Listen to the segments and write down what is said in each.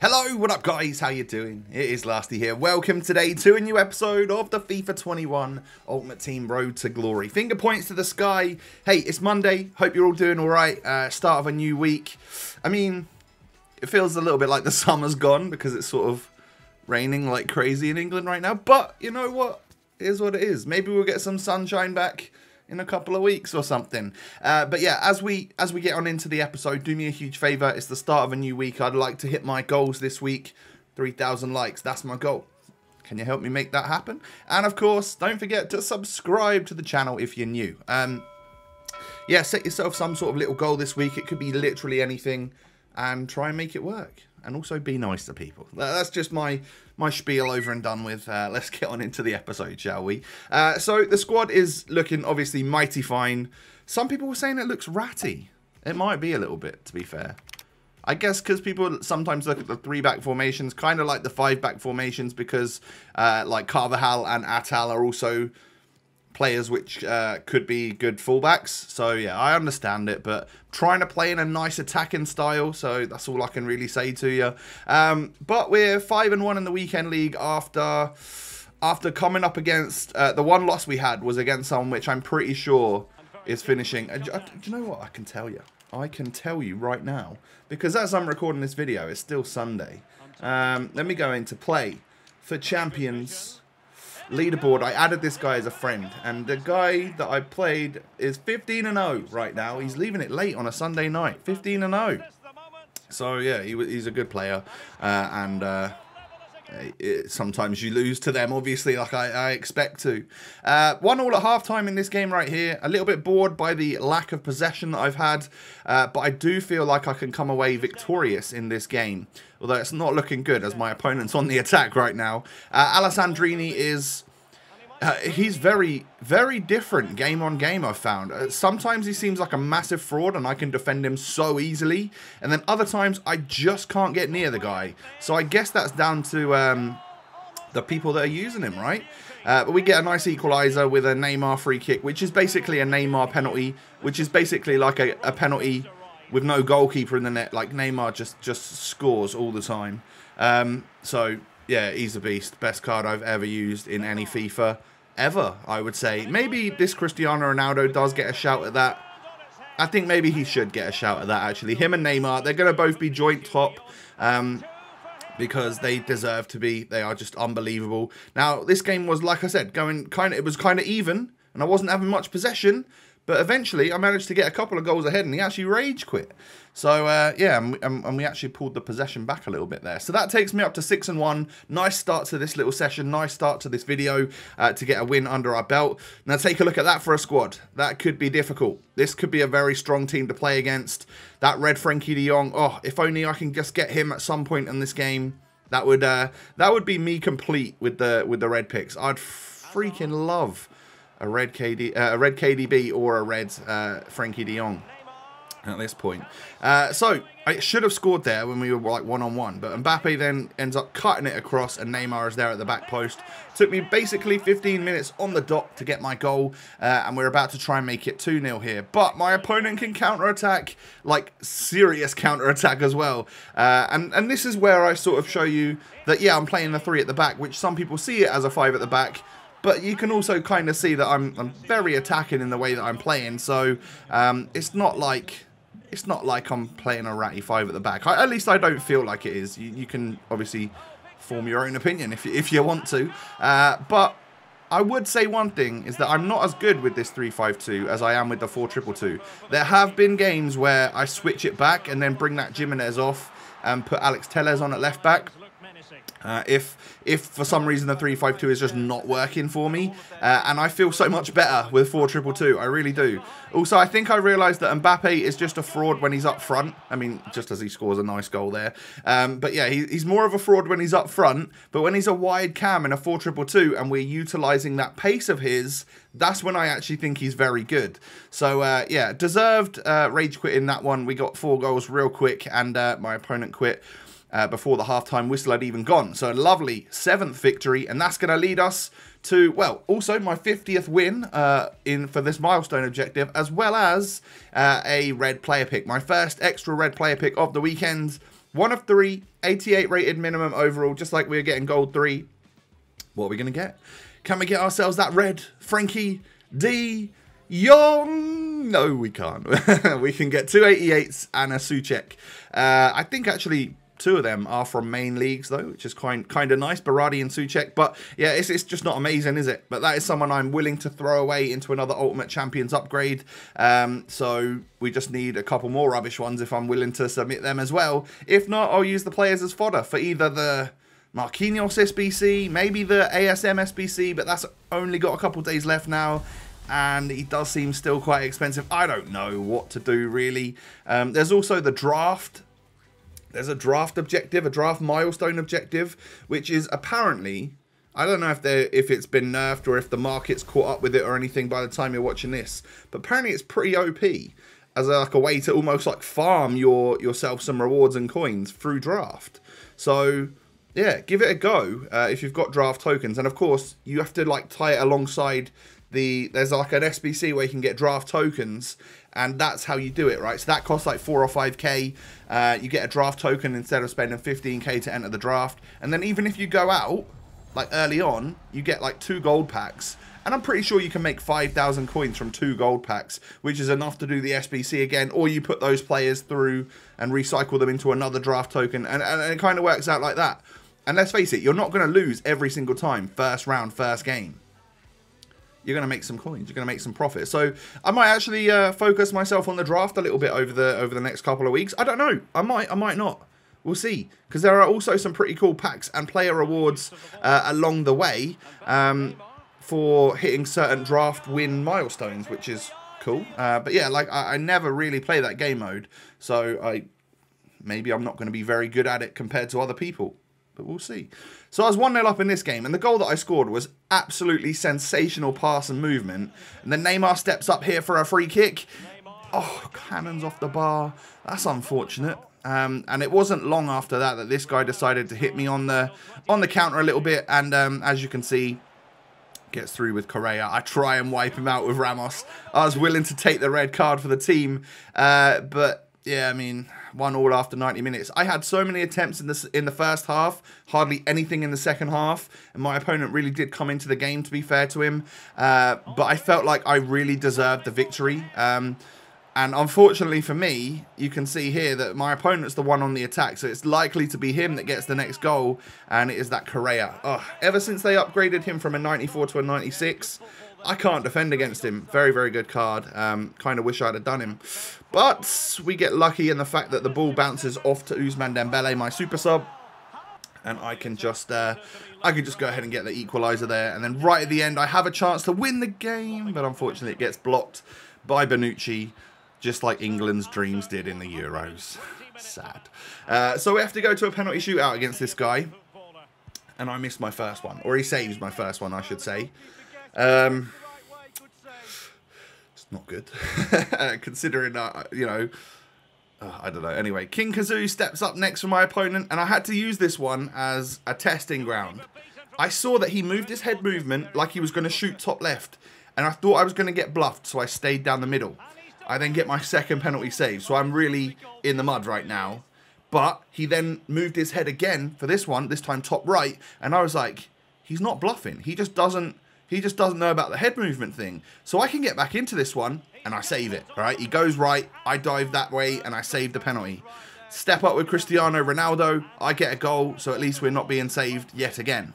Hello, what up guys, how you doing? It is Lasty here. Welcome today to a new episode of the FIFA 21 Ultimate Team Road to Glory. Finger points to the sky. Hey, it's Monday. Hope you're all doing alright. Start of a new week. I mean, it feels a little bit like the summer's gone because it's sort of raining like crazy in England right now. But you know what? It is what it is. Maybe we'll get some sunshine back in a couple of weeks or something. But yeah, as we get on into the episode, do me a huge favor. It's the start of a new week. I'd like to hit my goals this week. 3,000 likes. That's my goal. Can you help me make that happen? And of course, don't forget to subscribe to the channel if you're new. Yeah, set yourself some sort of little goal this week. It could be literally anything and try and make it work. And also be nice to people. That's just my spiel over and done with. Let's get on into the episode, shall we? So the squad is looking obviously mighty fine. Some people were saying it looks ratty. It might be a little bit, to be fair. I guess because people sometimes look at the 3-back formations, kind of like the 5-back formations, because like Carvajal and Atal are also players which could be good fullbacks. So yeah, I understand it, but trying to play in a nice attacking style, so that's all I can really say to you. But we're 5-1 in the weekend league after coming up against the one loss we had was against someone which I'm pretty sure is finishing. Do you know what? I can tell you right now, because as I'm recording this video, it's still Sunday. Let me go into play for champions leaderboard. I added this guy as a friend, and the guy that I played is 15-0 right now. He's leaving it late on a Sunday night. 15-0. So yeah, he's a good player, and sometimes you lose to them, obviously, like I expect to. 1-1 at half-time in this game right here. A little bit bored by the lack of possession that I've had, but I do feel like I can come away victorious in this game. Although it's not looking good as my opponent's on the attack right now. Alessandrini is... he's very, very different game on game, I've found. Sometimes he seems like a massive fraud and I can defend him so easily. And then other times I just can't get near the guy. So I guess that's down to the people that are using him, right? But we get a nice equaliser with a Neymar free kick, which is basically a Neymar penalty, which is basically like a penalty with no goalkeeper in the net. Like Neymar just scores all the time. So yeah, he's a beast. Best card I've ever used in any FIFA ever, I would say. Maybe this Cristiano Ronaldo does get a shout at that. I think maybe he should get a shout at that, actually. Him and Neymar, they're going to both be joint top because they deserve to be. They are just unbelievable. Now, this game was, like I said, it was kind of even, and I wasn't having much possession. But eventually, I managed to get a couple of goals ahead, and he actually rage quit. So, yeah, and we actually pulled the possession back a little bit there. So that takes me up to 6-1. Nice start to this little session. Nice start to this video to get a win under our belt. Now, take a look at that for a squad. That could be difficult. This could be a very strong team to play against. That red Frankie de Jong. Oh, if only I can just get him at some point in this game. That would be me complete with the red picks. I'd freaking love a red KDB or a red Frankie de Jong at this point. So I should have scored there when we were like 1-on-1, but Mbappe then ends up cutting it across and Neymar is there at the back post. Took me basically 15 minutes on the dot to get my goal, and we're about to try and make it 2-0 here. But my opponent can counter-attack, like serious counter-attack as well. And this is where I sort of show you that, yeah, I'm playing the 3 at the back, which some people see it as a 5 at the back. But you can also kind of see that I'm very attacking in the way that I'm playing. So it's not like I'm playing a ratty 5 at the back. At least I don't feel like it is. You can obviously form your own opinion if you want to. But I would say one thing is that I'm not as good with this 3-5-2 as I am with the 4-2-2. There have been games where I switch it back and then bring that Jimenez off and put Alex Telles on at left back. If for some reason the 3-5-2 is just not working for me, and I feel so much better with 4-2-2, I really do. Also, I think I realised that Mbappe is just a fraud when he's up front. I mean, just as he scores a nice goal there. But yeah, he's more of a fraud when he's up front, but when he's a wide cam in a 4-2-2 and we're utilising that pace of his, that's when I actually think he's very good. So yeah, deserved rage quit in that one. We got 4 goals real quick, and my opponent quit before the halftime whistle had even gone. So a lovely 7th victory, and that's going to lead us to, well, also my 50th win for this milestone objective, as well as a red player pick. My first extra red player pick of the weekend. 1 of 3, 88 rated minimum overall, just like we were getting gold 3. What are we going to get? Can we get ourselves that red Frankie de Jong? No, we can't. We can get 2 88s and a Souček. I think actually 2 of them are from main leagues though, which is kind of nice, Berardi and Souček. But yeah, it's just not amazing, is it? But that is someone I'm willing to throw away into another Ultimate Champions upgrade. So we just need a couple more rubbish ones if I'm willing to submit them as well. If not, I'll use the players as fodder for either the Marquinhos SBC, maybe the ASM SBC, but that's only got a couple days left now. And he does seem still quite expensive. I don't know what to do, really. There's also the draft. There's a draft objective, a draft milestone objective, which is apparently, I don't know if it's been nerfed or if the market's caught up with it or anything by the time you're watching this. But apparently it's pretty OP as like a way to almost like farm yourself some rewards and coins through draft. So yeah, give it a go if you've got draft tokens. And of course, you have to like tie it alongside there's like an SBC where you can get draft tokens, and that's how you do it, right? So that costs like 4 or 5k. You get a draft token instead of spending 15k to enter the draft. And then even if you go out like early on, you get like 2 gold packs, and I'm pretty sure you can make 5,000 coins from 2 gold packs, which is enough to do the SBC again. Or you put those players through and recycle them into another draft token, and it kind of works out like that. And let's face it, you're not going to lose every single time, first round, first game. You're going to make some coins. You're going to make some profit. So I might actually focus myself on the draft a little bit over the next couple of weeks. I don't know. I might not. We'll see. Because there are also some pretty cool packs and player rewards along the way for hitting certain draft win milestones, which is cool. But yeah, like I never really play that game mode. So maybe I'm not going to be very good at it compared to other people. But we'll see. So I was 1-0 up in this game, and the goal that I scored was absolutely sensational pass and movement. And then Neymar steps up here for a free kick. Oh, cannons off the bar. That's unfortunate. And it wasn't long after that this guy decided to hit me on the counter a little bit. And as you can see, gets through with Correa. I try and wipe him out with Ramos. I was willing to take the red card for the team, but yeah, I mean, 1-1 after 90 minutes. I had so many attempts in the first half, hardly anything in the second half, and my opponent really did come into the game, to be fair to him. But I felt like I really deserved the victory. And unfortunately for me, you can see here that my opponent's the one on the attack, so it's likely to be him that gets the next goal, and it is that Correa. Oh, ever since they upgraded him from a 94 to a 96, I can't defend against him. Very, very good card. Kind of wish I'd have done him. But we get lucky in the fact that the ball bounces off to Ousmane Dembele, my super sub. And I can just go ahead and get the equaliser there. And then right at the end, I have a chance to win the game. But unfortunately, it gets blocked by Bonucci, just like England's dreams did in the Euros. Sad. So we have to go to a penalty shootout against this guy. And I missed my first one. Or he saves my first one, I should say. It's not good. Considering, you know, I don't know. Anyway, King Kazoo steps up next for my opponent, and I had to use this one as a testing ground. I saw that he moved his head movement like he was going to shoot top left, and I thought I was going to get bluffed, so I stayed down the middle. I then get my second penalty save, so I'm really in the mud right now. But he then moved his head again for this one, this time top right, and I was like, he's not bluffing. He just doesn't know about the head movement thing. So I can get back into this one, and I save it, all right? He goes right, I dive that way, and I save the penalty. Step up with Cristiano Ronaldo, I get a goal, so at least we're not being saved yet again.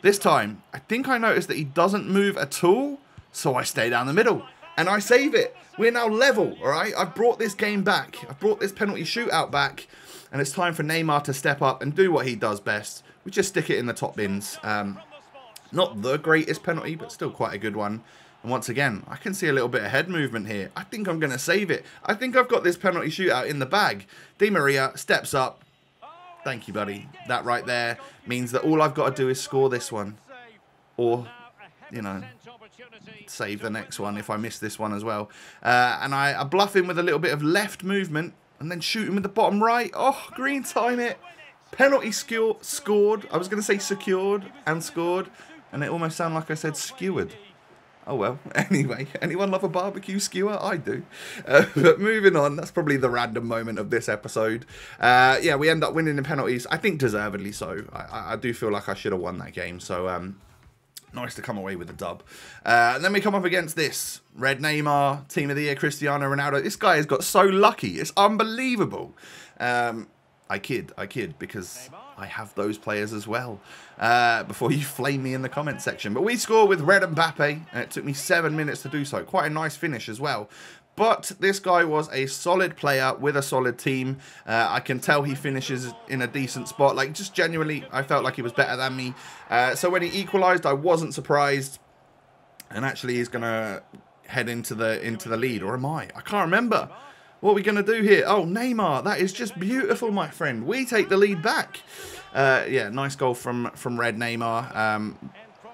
This time, I think I noticed that he doesn't move at all, so I stay down the middle, and I save it. We're now level, all right? I've brought this game back. I've brought this penalty shootout back, and it's time for Neymar to step up and do what he does best, which is stick it in the top bins. Not the greatest penalty, but still quite a good one. And once again, I can see a little bit of head movement here. I think I'm going to save it. I think I've got this penalty shootout in the bag. Di Maria steps up. Thank you, buddy. That right there means that all I've got to do is score this one. Or, you know, save the next one if I miss this one as well. And I bluff him with a little bit of left movement and then shoot him with the bottom right. Oh, green time it. Penalty scored. I was going to say secured and scored. And it almost sounded like I said skewered. Oh well, anyway, anyone love a barbecue skewer? I do. But moving on, that's probably the random moment of this episode. Yeah, we end up winning the penalties. I think deservedly so. I do feel like I should have won that game. So, nice to come away with a dub. And then we come up against this. Red Neymar, Team of the Year, Cristiano Ronaldo. This guy has got so lucky. It's unbelievable. I kid, because I have those players as well. Before you flame me in the comment section. But we score with Red Mbappe, and it took me 7 minutes to do so. Quite a nice finish as well. But this guy was a solid player with a solid team. I can tell he finishes in a decent spot. Like, just genuinely, I felt like he was better than me. So when he equalised, I wasn't surprised. And actually, he's going to head into the lead. Or am I? I can't remember. What are we going to do here? Oh, Neymar. That is just beautiful, my friend. We take the lead back. Yeah, nice goal from Red Neymar.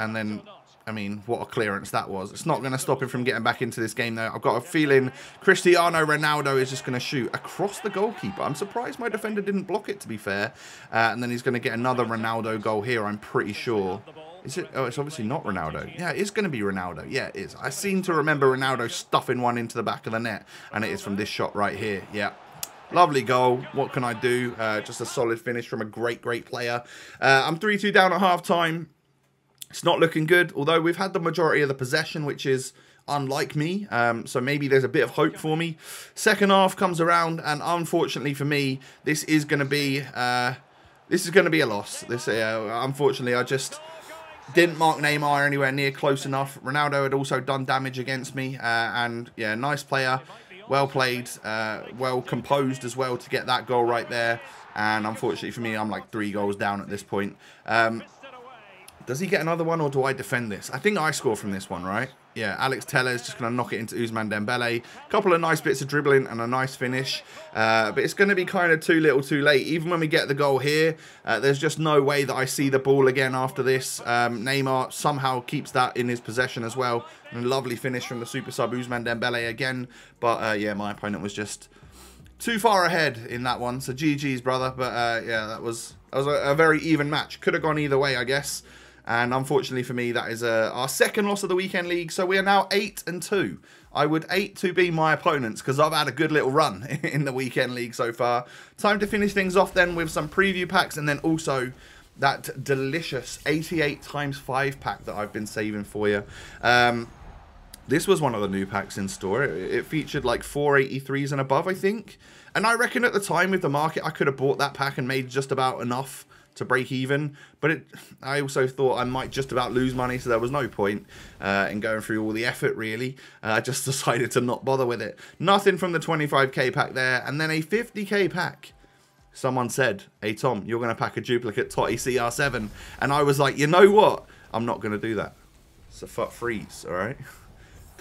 And then, I mean, what a clearance that was. It's not going to stop him from getting back into this game, though. I've got a feeling Cristiano Ronaldo is just going to shoot across the goalkeeper. I'm surprised my defender didn't block it, to be fair. And then he's going to get another Ronaldo goal here, I'm pretty sure. Is it? Oh, it's obviously not Ronaldo. Yeah, it is going to be Ronaldo. Yeah, it is. I seem to remember Ronaldo stuffing one into the back of the net. And it is from this shot right here. Yeah. Lovely goal. What can I do? Just a solid finish from a great player. I'm 3-2 down at half-time. It's not looking good. Although we've had the majority of the possession, which is unlike me. So maybe there's a bit of hope for me. Second half comes around. And unfortunately for me, this is going to be a loss. Unfortunately, I just didn't mark Neymar anywhere near close enough. Ronaldo had also done damage against me. And yeah, nice player. Well played. Well composed as well to get that goal right there. And unfortunately for me, I'm like 3 goals down at this point. Does he get another one or do I defend this? I think I score from this one, right? Yeah, Alex Tellez just going to knock it into Ousmane Dembele. Couple of nice bits of dribbling and a nice finish. But it's going to be kind of too little too late. Even when we get the goal here, there's just no way that I see the ball again after this. Neymar somehow keeps that in his possession as well. And a lovely finish from the super sub Ousmane Dembele again. But yeah, my opponent was just too far ahead in that one. So GG's, brother. But yeah, that was a very even match. Could have gone either way, I guess. And unfortunately for me, that is our second loss of the weekend league. So we are now 8-2. I would 8 to be my opponents because I've had a good little run in the weekend league so far. Time to finish things off then with some preview packs and then also that delicious 88 × 5 pack that I've been saving for you. This was one of the new packs in store. It featured like 483s and above, I think. And I reckon at the time with the market, I could have bought that pack and made just about enough to break even, but I also thought I might just about lose money, so there was no point in going through all the effort really. I just decided to not bother with it. Nothing from the 25k pack there, and then a 50k pack. Someone said, hey Tom, you're going to pack a duplicate Totti CR7, and I was like, you know what, I'm not going to do that. It's a fuck freeze, alright?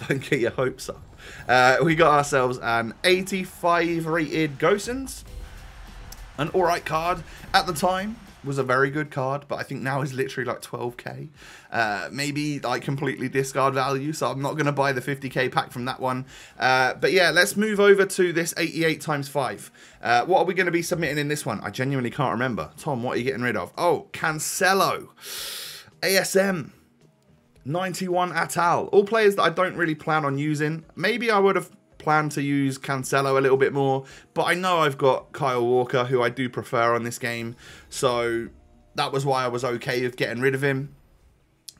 Don't get your hopes up. We got ourselves an 85 rated Gosens, an alright card at the time. Was a very good card, but I think now is literally like 12k. Maybe like completely discard value, so I'm not going to buy the 50k pack from that one. But yeah, let's move over to this 88 × 5. What are we going to be submitting in this one? I genuinely can't remember. Tom, what are you getting rid of? Oh, Cancelo. ASM. 91 Atal. All players that I don't really plan on using. Maybe I would have plan to use Cancelo a little bit more, but I know I've got Kyle Walker, who I do prefer on this game, so that was why I was okay with getting rid of him.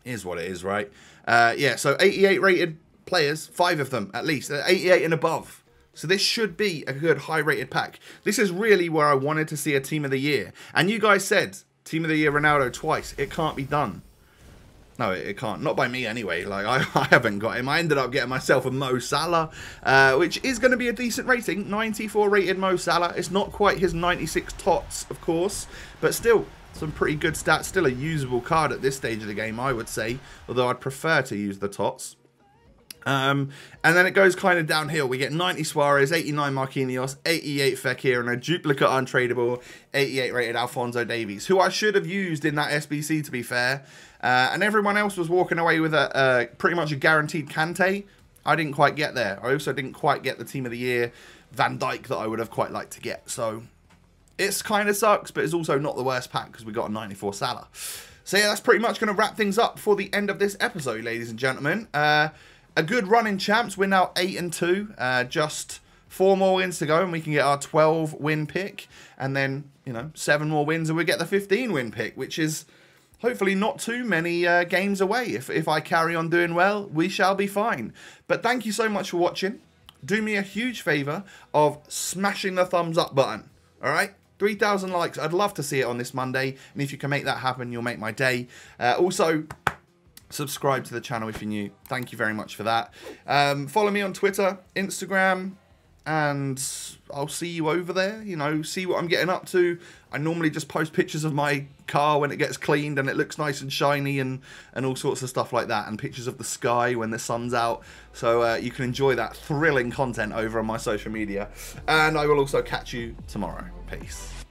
Is what it is, right? Yeah, so 88 rated players, 5 of them at least, 88 and above. So this should be a good high rated pack. This is really where I wanted to see a team of the year, and you guys said team of the year Ronaldo twice. It can't be done. No, it can't. Not by me anyway. Like I haven't got him. I ended up getting myself a Mo Salah, which is going to be a decent rating. 94 rated Mo Salah. It's not quite his 96 tots, of course, but still some pretty good stats. Still a usable card at this stage of the game, I would say. Although I'd prefer to use the tots. And then it goes kind of downhill. We get 90 Suarez, 89 Marquinhos, 88 Fekir, and a duplicate untradeable 88 rated Alphonso Davies, who I should have used in that SBC, to be fair. And everyone else was walking away with a pretty much a guaranteed Kante. I didn't quite get there. I also didn't quite get the team of the year Van Dijk that I would have quite liked to get. So it's kind of sucks, but it's also not the worst pack because we got a 94 Salah. So yeah, that's pretty much going to wrap things up for the end of this episode, ladies and gentlemen. A good run in champs. We're now 8-2. Just 4 more wins to go and we can get our 12 win pick. And then, you know, 7 more wins and we get the 15 win pick, which is hopefully not too many games away. If I carry on doing well, we shall be fine. But thank you so much for watching. Do me a huge favour of smashing the thumbs up button. Alright? 3,000 likes. I'd love to see it on this Monday. And if you can make that happen, you'll make my day. Also, subscribe to the channel if you're new. Thank you very much for that. Follow me on Twitter, Instagram, and I'll see you over there. You know, see what I'm getting up to. I normally just post pictures of my car when it gets cleaned and it looks nice and shiny and all sorts of stuff like that, and pictures of the sky when the sun's out. So you can enjoy that thrilling content over on my social media. And I will also catch you tomorrow. Peace.